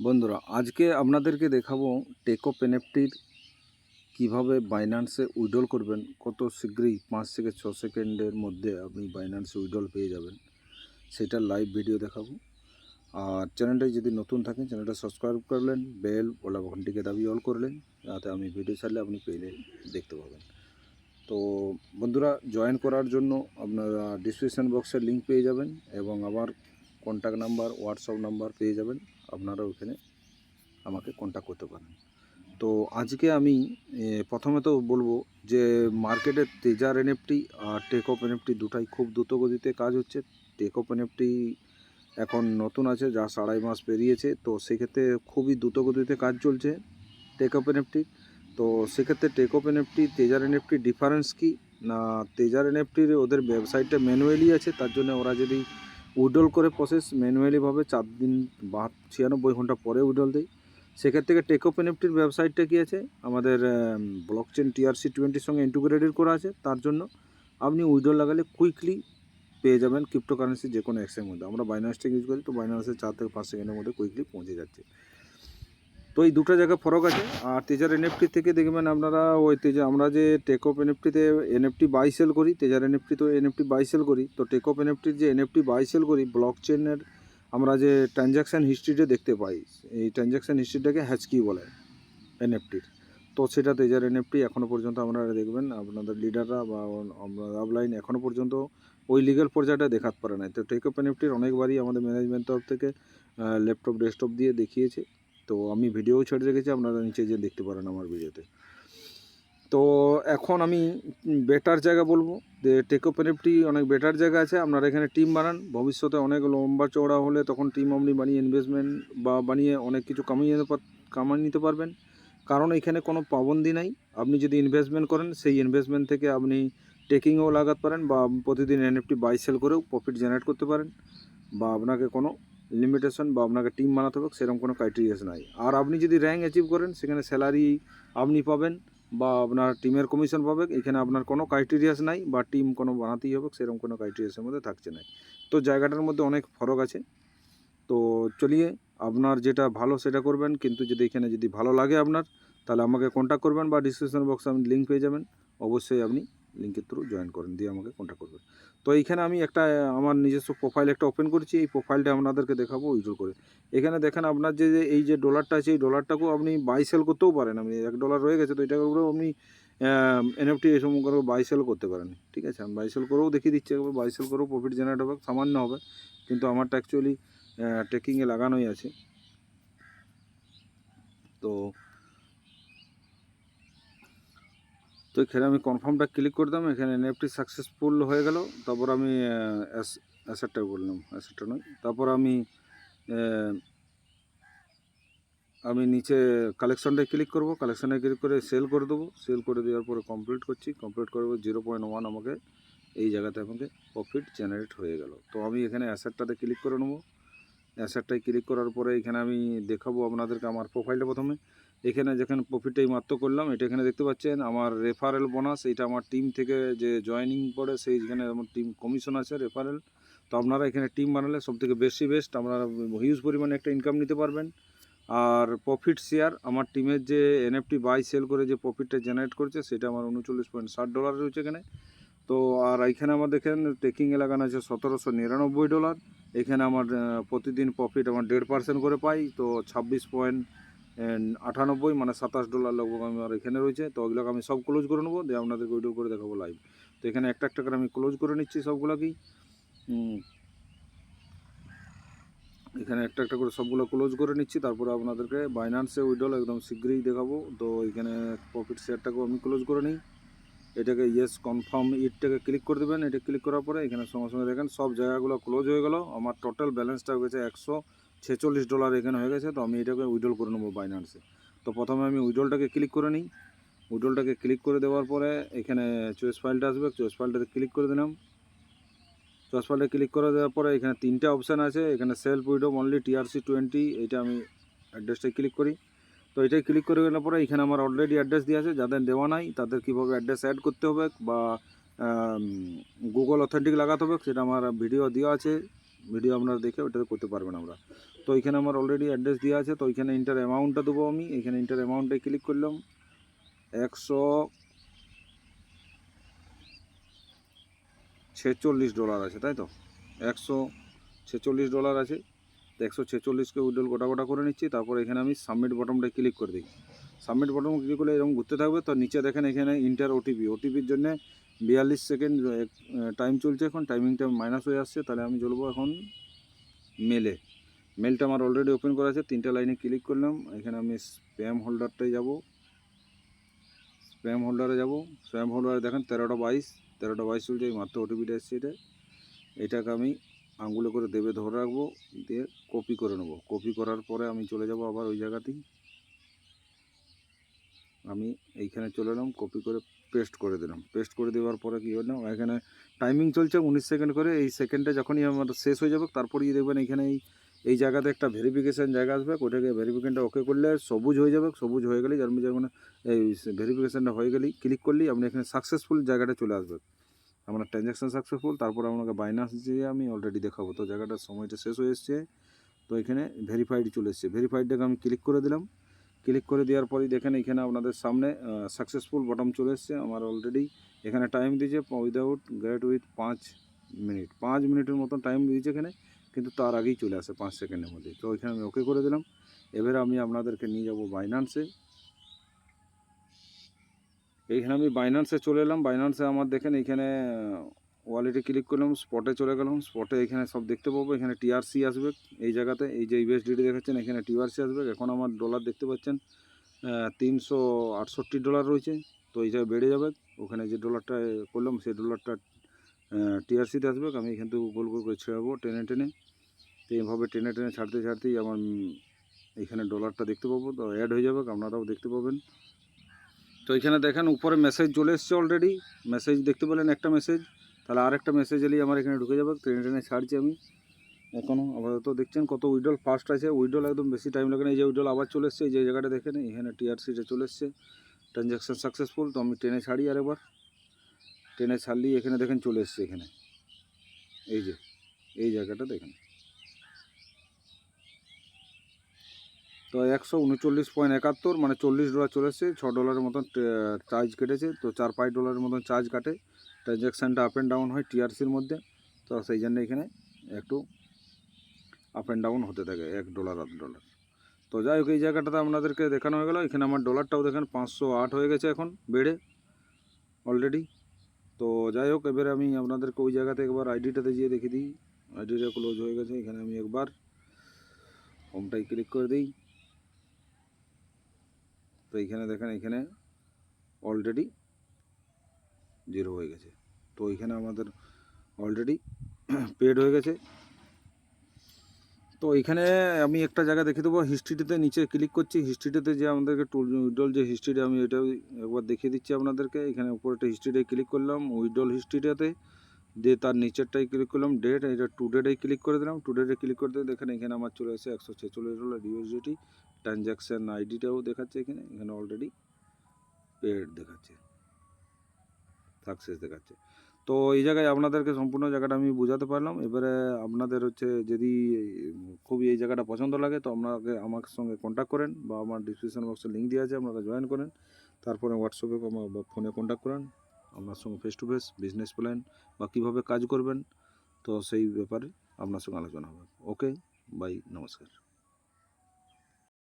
বন্ধুরা, আজকে আপনাদেরকে দেখাবো টেকঅপ এনএফটির কীভাবে বাইন্যান্সে উইথড্রল করবেন। কত শীঘ্রই 5 থেকে 6 সেকেন্ডের মধ্যে আপনি বাইন্যান্সে উইথড্রল পেয়ে যাবেন, সেটার লাইভ ভিডিও দেখাবো। আর চ্যানেলটায় যদি নতুন থাকেন চ্যানেলটা সাবস্ক্রাইব করলেন, বেল ওলা ঘন্টিকে দাবি অল করলেন, যাতে আমি ভিডিও ছাড়লে আপনি পেলে দেখতে পাবেন। তো বন্ধুরা, জয়েন করার জন্য আপনারা ডিসক্রিপশান বক্সের লিঙ্ক পেয়ে যাবেন এবং আমার কন্ট্যাক্ট নাম্বার, হোয়াটসঅ্যাপ নাম্বার পেয়ে যাবেন। আপনারা ওখানে আমাকে কন্ট্যাক্ট করতে পারেন। তো আজকে আমি প্রথমে তো বলবো যে মার্কেটে তেজার এনএফটি আর টেকঅপ এনএফটি দুটাই খুব দ্রুত গতিতে কাজ হচ্ছে। টেকঅপ এনএফটি এখন নতুন আছে, যা 2.5 মাস পেরিয়েছে, তো সেক্ষেত্রে খুবই দ্রুত গতিতে কাজ চলছে টেকঅপ এনএফটি। তো সেক্ষেত্রে টেকঅপ এনএফটি তেজার এনএফটি ডিফারেন্স কি না, তেজার এনএফটির ওদের ওয়েবসাইটটা ম্যানুয়ালি আছে, তার জন্য ওরা যদি উইথড্রল করে প্রসেস ম্যানুয়ালিভাবে 4 দিন বা 96 ঘন্টা পরে উইথড্রল দেয়। সেক্ষেত্রে টেকঅপ এনএফটির ওয়েবসাইটটা কী আছে, আমাদের ব্লকচেন TRC20 সঙ্গে ইন্টিগ্রেটেড করা আছে, তার জন্য আপনি উইথড্রল লাগালে কুইকলি পেয়ে যাবেন ক্রিপ্টোকারেন্সি যে কোনো এক্সচেঞ্জের মধ্যে। আমরা বাইন্যান্সটা ইউজ করি, তো বাইন্যান্সে 4 থেকে 5 সেকেন্ডের মধ্যে কুইকলি পৌঁছে যাচ্ছে। তো এই দুটো জায়গায় ফরক আছে। আর তেজার এনএফটি থেকে দেখবেন আপনারা, ওই আমরা যে টেকঅপ এনএফটিতে এনএফটি বাই সেল করি, তেজার এনএফটি তো এনএফটি বাই সেল করি। তো টেকঅপ এনএফটির যে এনএফটি বাই সেল করি, ব্লক চেনের আমরা যে ট্রানজ্যাকশান হিস্ট্রিটা দেখতে পাই, এই ট্রানজ্যাকশান হিস্ট্রিটাকে হ্যাচকি বলে এনএফটির। তো সেটা তেজার এনএফটি এখনও পর্যন্ত আপনারা দেখবেন আপনাদের লিডাররা বা আপলাইন এখনও পর্যন্ত ওই লিগাল পর্যায়টা দেখাতে পারে না। তো টেকঅপ এনএফটির অনেকবারই আমাদের ম্যানেজমেন্ট তরফ থেকে ল্যাপটপ ডেস্কটপ দিয়ে দেখিয়েছে। তো আমি ভিডিও ছেড়ে রেখেছি, আপনারা নিচে যে দেখতে পারেন আমার ভিডিওতে। তো এখন আমি বেটার জায়গা বলবো যে টেকঅপ এনএফটি অনেক বেটার জায়গা আছে। আপনারা এখানে টিম বানান, ভবিষ্যতে অনেক লম্বা চওড়া হলে তখন টিম আপনি বানিয়ে ইনভেস্টমেন্ট বা বানিয়ে অনেক কিছু কামিয়ে নিতে পারবেন। কারণ এখানে কোনো পাবন্দি নাই। আপনি যদি ইনভেস্টমেন্ট করেন, সেই ইনভেস্টমেন্ট থেকে আপনি টেকিংও লাগাতে পারেন বা প্রতিদিন এনএফটি বাই সেল করেও প্রফিট জেনারেট করতে পারেন, বা আপনাকে কোনো লিমিটেশন বা আপনাকে টিম বানাতে হবে সেরকম কোনো ক্রাইটেরিয়াস নাই। আর আপনি যদি র্যাঙ্ক অ্যাচিভ করেন, সেখানে স্যালারি আপনি পাবেন বা আপনার টিমের কমিশন পাবে। এখানে আপনার কোনো ক্রাইটেরিয়াস নাই বা টিম কোনো বানাতেই হবে সেরকম কোনো ক্রাইটেরিয়াসের মধ্যে থাকছে না। তো জায়গাটার মধ্যে অনেক ফরক আছে। তো চলিয়ে আপনার যেটা ভালো সেটা করবেন, কিন্তু যদি এখানে যদি ভালো লাগে আপনার, তাহলে আমাকে কন্ট্যাক্ট করবেন বা ডিসক্রিপশন বক্সে আপনি লিঙ্ক পেয়ে যাবেন। অবশ্যই আপনি লিঙ্কের থ্রু জয়েন করেন, দিয়ে আমাকে কন্ট্যাক্ট করবেন। তো এইখানে আমি একটা আমার নিজস্ব প্রোফাইল একটা ওপেন করছি। এই প্রোফাইলটা আপনাদেরকে দেখাবো উইথড্র করে। এখানে দেখেন আপনার যে এই যে ডলারটা আছে, এই ডলারটাকেও আপনি বাই সেল করতেও পারেন। আপনি $1 রয়ে গেছে, তো এটাকে উপরেও আপনি এনএফটি এই সময় করে বাই সেল করতে পারেন। ঠিক আছে, আমি বাই সেল করেও দেখিয়ে দিচ্ছি। একবার বাই সেল করেও প্রফিট জেনারেট হবে, সামান্য হবে, কিন্তু আমারটা অ্যাকচুয়ালি ট্রেকিংয়ে লাগানোই আছে। তো তো এখানে আমি কনফার্মটা ক্লিক করে দিলাম, এখানে এনএফটি সাকসেসফুল হয়ে গেল। তারপর আমি অ্যাসেটটা বললাম, অ্যাসেটটা নয়, তারপর আমি নিচে কালেকশনটায় ক্লিক করব, কালেকশনে ক্লিক করে সেল করে দেবো। সেল করে দেওয়ার পরে কমপ্লিট করছি, কমপ্লিট করবো 0.1 আমাকে এই জায়গাতে আমাকে প্রফিট জেনারেট হয়ে গেল। তো আমি এখানে অ্যাসেটটাতে ক্লিক করে নেবো। অ্যাসেটটায় ক্লিক করার পরে এখানে আমি দেখাবো আপনাদেরকে আমার প্রোফাইলটা। প্রথমে এখানে যেখানে প্রফিটটাই মাত্র করলাম, এটা এখানে দেখতে পাচ্ছেন আমার রেফারেল বোনাস। এটা আমার টিম থেকে যে জয়েনিং পড়ে, সেইখানে আমার টিম কমিশন আছে, রেফারেল। তো আপনারা এখানে টিম বানালে সবথেকে বেস্ট আপনারা হিউজ পরিমাণে একটা ইনকাম নিতে পারবেন। আর প্রফিট শেয়ার, আমার টিমের যে এনএফটি বাই সেল করে যে প্রফিটটা জেনারেট করছে, সেটা আমার $39.60 রয়েছে এখানে। তো আর এইখানে আমার দেখেন টেকিংয়ে লাগানো আছে $1799। এখানে আমার প্রতিদিন প্রফিট আমার 1.5% করে পাই। তো 26.98 মানে $27 লগভগ আমার এখানে রয়েছে। তো ওইগুলোকে আমি সব ক্লোজ করে নেবো, দিয়ে আপনাদেরকে ভিডিও করে দেখাবো লাইভ। তো এখানে একটা একটা করে আমি ক্লোজ করে নিচ্ছি সবগুলোকেই। এখানে একটা একটা করে সবগুলো ক্লোজ করে নিচ্ছি, তারপরে আপনাদেরকে বাইন্যান্সে উইথড্রল একদম শীঘ্রই দেখাবো। তো এখানে প্রফিট শেয়ারটাকেও আমি ক্লোজ করে নিই। এটাকে ইয়েস কনফার্ম ইটটাকে ক্লিক করে দেবেন। এটা ক্লিক করার পরে এখানে সঙ্গে সঙ্গে দেখেন সব জায়গাগুলো ক্লোজ হয়ে গেল। আমার টোটাল ব্যালেন্সটা হয়ে গেছে $146 এখানে হয়ে গেছে। তো আমি এটাকে উইথড্রল করে নেবো বাইন্যান্সে। তো প্রথমে আমি উইথড্রলটাকে ক্লিক করে নিই। উইথড্রলটাকে ক্লিক করে দেওয়ার পরে এখানে চয়েস ফাইলটা আসবে, চয়েস ফাইলটাতে ক্লিক করে দিলাম। চয়েস ফাইলটা ক্লিক করে দেওয়ার পরে এখানে 3টে অপশান আছে। এখানে সেলফ উইথড্র অনলি TRC20, এটা আমি অ্যাড্রেসটাই ক্লিক করি। তো এটাই ক্লিক করে গেলে পরে এখানে আমার অলরেডি অ্যাড্রেস দেওয়া আছে। যাদের দেওয়া নাই তাদের কীভাবে অ্যাড্রেস অ্যাড করতে হবে বা গুগল অথেন্টিক লাগাতে হবে, সেটা আমার ভিডিও দেওয়া আছে। ভিডিও আপনারা দেখে ওটাতে করতে পারবেন আমরা। তো তো এখানে আমার অলরেডি অ্যাড্রেস দেওয়া আছে। তো এখানে ইন্টার অ্যামাউন্টটা দেবো আমি। এখানে ইন্টার অ্যামাউন্টে ক্লিক করলাম। $146 আছে, তাই তো? $146 আছে। তো 146কে উইথড্রল গোটা গোটা করে নিচ্ছি। তারপর এখানে আমি সাবমিট বটনটা ক্লিক করে দিই। সাবমিট বটন ক্লিক করলে এরকম ঘুরতে থাকবে। তো নিচে দেখেন এখানে ইন্টার ওটিপি, ওটিপির জন্য 42 সেকেন্ড টাইম চলছে। এখন টাইমিংটা মাইনাস হয়ে আসছে। তাহলে আমি চলবো এখন মেলে। মেলটা আমার অলরেডি ওপেন করা আছে। 3টে লাইনে ক্লিক করলাম। এখানে আমি স্প্যাম হোল্ডারটাই যাব। স্প্যাম হোল্ডারে যাব। স্প্যাম হোল্ডারে দেখেন 13টা 22 চলছে। এই মাত্র ওটিপিটা এসছে। এটাকে আমি আঙুলে করে দেবে ধরে রাখবো, দিয়ে কপি করে নেবো। কপি করার পরে আমি চলে যাব আবার ওই জায়গাতেই। আমি এইখানে চলে এলাম, কপি করে পেস্ট করে দিলাম। পেস্ট করে দেওয়ার পরে কী হলো, এখানে টাইমিং চলছে 19 সেকেন্ড করে। এই সেকেন্ডে যখনই আমার শেষ হয়ে যাবে তারপরেই দেখবেন এখানে এই জায়গাতে একটা ভেরিফিকেশান জায়গা আসবে। ওটাকে ভেরিফিকেশনটা ওকে করলে সবুজ হয়ে যাবে। সবুজ হয়ে গেলেই যেমন এই ভেরিফিকেশানটা হয়ে গেলেই ক্লিক করলেই আপনি এখানে সাকসেসফুল জায়গাটা চলে আসবে। আমার ট্রানজ্যাকশান সাকসেসফুল। তারপর আপনাকে বাইনান্স দিয়ে আমি অলরেডি দেখাবো। তো জায়গাটার সময়টা শেষ হয়ে এসছে। তো এখানে ভেরিফাইড চলে এসছে। ভেরিফাইডটাকে আমি ক্লিক করে দিলাম। ক্লিক করে দেওয়ার পরেই দেখেন এখানে আপনাদের সামনে সাকসেসফুল বটন চলে এসছে। আমার অলরেডি এখানে টাইম দিয়েছে উইদাউট গ্রেট উইথ 5 মিনিট। 5 মিনিটের মতন টাইম দিয়েছে এখানে, কিন্তু তার আগেই চলে আসে 5 সেকেন্ডের মধ্যে। তো এখানে আমি ওকে করে দিলাম। এবারে আমি আপনাদেরকে নিয়ে যাব বাইনান্সে। এইখানে আমি বাইনান্সে চলে এলাম। বাইনান্সে আমার দেখেন এইখানে ওয়ালেটে ক্লিক করলাম, স্পটে চলে গেলাম। স্পটে এখানে সব দেখতে পাবো। এখানে টিআরসি আসবে এই জায়গাতে। এই যে ইউএসডিটি দেখাচ্ছেন এখানে টিআরসি আসবে। এখন আমার ডলার দেখতে পাচ্ছেন $368 রয়েছে। তো এই জায়গায় বেড়ে যাবে। ওখানে যে ডলারটা করলাম সেই ডলারটা টিআরসিতে আসবে। আমি এখান থেকে গোল গোল করে ছেড়াবো টেনে টেনে। তো এইভাবে টেনে টেনে ছাড়তেই আমার এখানে ডলারটা দেখতে পাবো। তো অ্যাড হয়ে যাবে, আপনারাও দেখতে পাবেন। তো এখানে দেখেন উপরে মেসেজ চলে এসছে অলরেডি। মেসেজ দেখতে পেলেন একটা মেসেজ। তাহলে আরেকটা মেসেজ এলেই আমার এখানে ঢুকে যাবে। টেনে টেনে ছাড়ছি আমি। এখনও আপাতত দেখছেন কত উইড্রল ফাস্ট আছে। উইড্রল একদম বেশি টাইম লাগে না। এই যে উইড্রল আবার চলে এসছে। এই যে জায়গাটা দেখেন এখানে টিআরসিটা চলে এসছে, ট্রানজ্যাকশান সাকসেসফুল। তো আমি টেনে ছাড়ি আরেকবার। টেনে ছাড়লেই এখানে দেখেন চলে এসছে। এখানে এই যে এই জায়গাটা দেখেন। তো $139.71 মানে $40 চলে এসছে। $6 মতন চার্জ কেটেছে। তো $4-5 মতন চার্জ কাটে। ট্রানজ্যাকশানটা আপ অ্যান্ড ডাউন হয় টিআরসির মধ্যে। তো সেই জন্য এখানে একটু আপ অ্যান্ড ডাউন হতে থাকে $1-8। তো যাই হোক এই জায়গাটাতে আপনাদেরকে দেখানো হয়ে গেল। এখানে আমার ডলারটাও দেখেন 508 হয়ে গেছে এখন বেড়ে অলরেডি। তো যাই হোক এবারে আমি আপনাদেরকে ওই জায়গাতে একবার আইডিটাতে গিয়ে দেখিয়ে দিই। আইডিটা ক্লোজ হয়ে গেছে। এখানে আমি একবার হোমটাই ক্লিক করে দিই। তো এইখানে দেখেন এখানে অলরেডি 0 হয়ে গেছে। তো এখানে আমাদের অলরেডি পেড হয়ে গেছে। তো এখানে আমি একটা জায়গা দেখে দেবো হিস্ট্রিতে। নিচে ক্লিক করছি। হিস্ট্রিতে যে আমাদেরকে উইড্রল যে হিস্ট্রিটা আমি এটাও একবার দেখিয়ে দিচ্ছি আপনাদেরকে। এখানে উপরেটা হিস্ট্রিটাই ক্লিক করলাম, উইড্রল হিস্ট্রিটাতে। দিয়ে তার নিচেরটাই ক্লিক করলাম ডেট। এটা টুডেটাই ক্লিক করে দিলাম। টুডেটে ক্লিক করতে দেখেন এখানে আমার চলে আসে $146 ইউএসডিটি। ট্রানজ্যাকশান আইডিটাও দেখাচ্ছে এখানে। এখানে অলরেডি পেড দেখাচ্ছে, সাকসেস দেখাচ্ছে। তো এই জায়গায় আপনাদেরকে সম্পূর্ণ জায়গাটা আমি বোঝাতে পারলাম। এবারে আপনাদের যদি খুবই এই জায়গাটা পছন্দ লাগে তো আমার সঙ্গে কন্ট্যাক্ট করেন, বা আমার ডিসক্রিপশন বক্সে লিঙ্ক দেওয়া আছে, আপনারা জয়েন করেন। তারপরে হোয়াটসঅ্যাপে বা ফোনে কন্ট্যাক্ট করেন। আপনার সঙ্গে face to face business plan বা কীভাবে কাজ করবেন তো সেই ব্যাপারে আপনার সঙ্গে আলোচনা হবে। ওকে, বাই, নমস্কার।